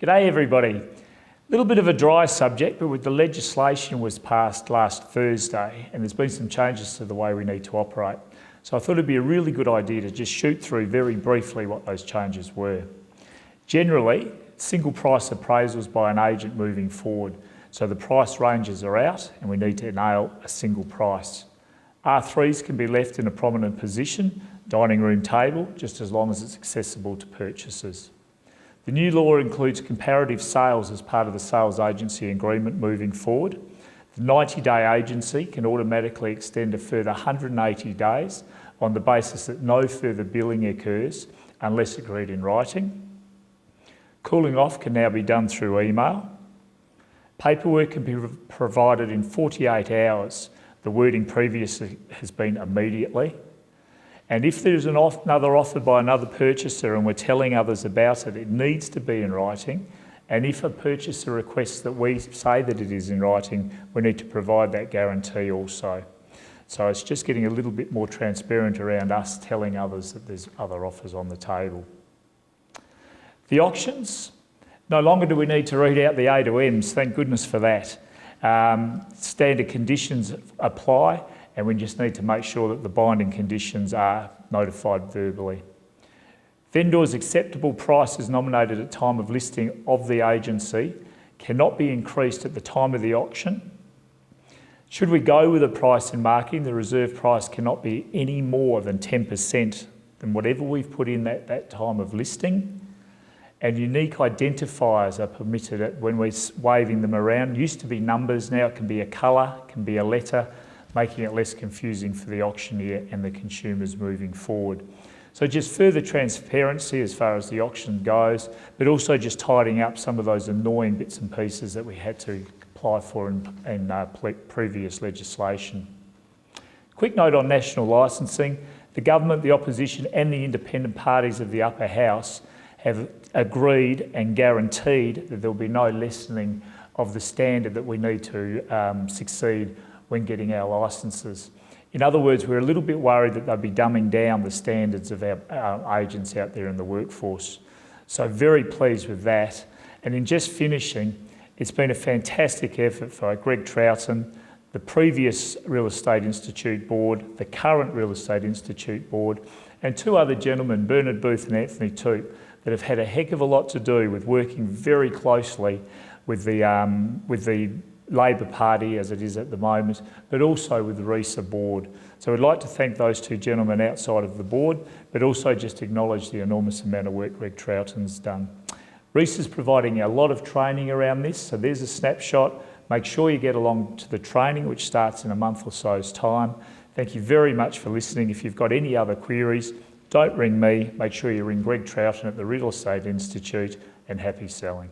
G'day everybody. A little bit of a dry subject, but with the legislation was passed last Thursday and there's been some changes to the way we need to operate. So I thought it'd be a really good idea to just shoot through very briefly what those changes were. Generally, single price appraisals by an agent moving forward. So the price ranges are out and we need to nail a single price. R3s can be left in a prominent position, dining room table, just as long as it's accessible to purchasers. The new law includes comparative sales as part of the sales agency agreement moving forward. The 90-day agency can automatically extend a further 180 days on the basis that no further billing occurs unless agreed in writing. Cooling off can now be done through email. Paperwork can be provided in 48 hours. The wording previously has been immediately. And if there's another offer by another purchaser and we're telling others about it, it needs to be in writing. And if a purchaser requests that we say that it is in writing, we need to provide that guarantee also. So it's just getting a little bit more transparent around us telling others that there's other offers on the table. The auctions, no longer do we need to read out the A to M's, thank goodness for that. Standard conditions apply, and we just need to make sure that the binding conditions are notified verbally. Vendors' acceptable prices nominated at time of listing of the agency cannot be increased at the time of the auction. Should we go with a price in marketing, the reserve price cannot be any more than 10% than whatever we've put in at that time of listing. And unique identifiers are permitted when we're waving them around. Used to be numbers, now it can be a colour, it can be a letter, making it less confusing for the auctioneer and the consumers moving forward. So just further transparency as far as the auction goes, but also just tidying up some of those annoying bits and pieces that we had to apply for in previous legislation. Quick note on national licensing. The government, the opposition and the independent parties of the upper house have agreed and guaranteed that there will be no lessening of the standard that we need to succeed when getting our licences. In other words, we're a little bit worried that they'll be dumbing down the standards of our agents out there in the workforce. So very pleased with that. And in just finishing, it's been a fantastic effort for Greg Troughton, the previous Real Estate Institute Board, the current Real Estate Institute Board, and two other gentlemen, Bernard Booth and Anthony Toop, that have had a heck of a lot to do with working very closely with the Labor Party as it is at the moment, but also with the RESA board. So we'd like to thank those two gentlemen outside of the board, but also just acknowledge the enormous amount of work Greg Troughton's done. RESA's providing a lot of training around this, so there's a snapshot. Make sure you get along to the training, which starts in a month or so's time. Thank you very much for listening. If you've got any other queries, don't ring me. Make sure you ring Greg Troughton at the Real Estate Institute, and happy selling.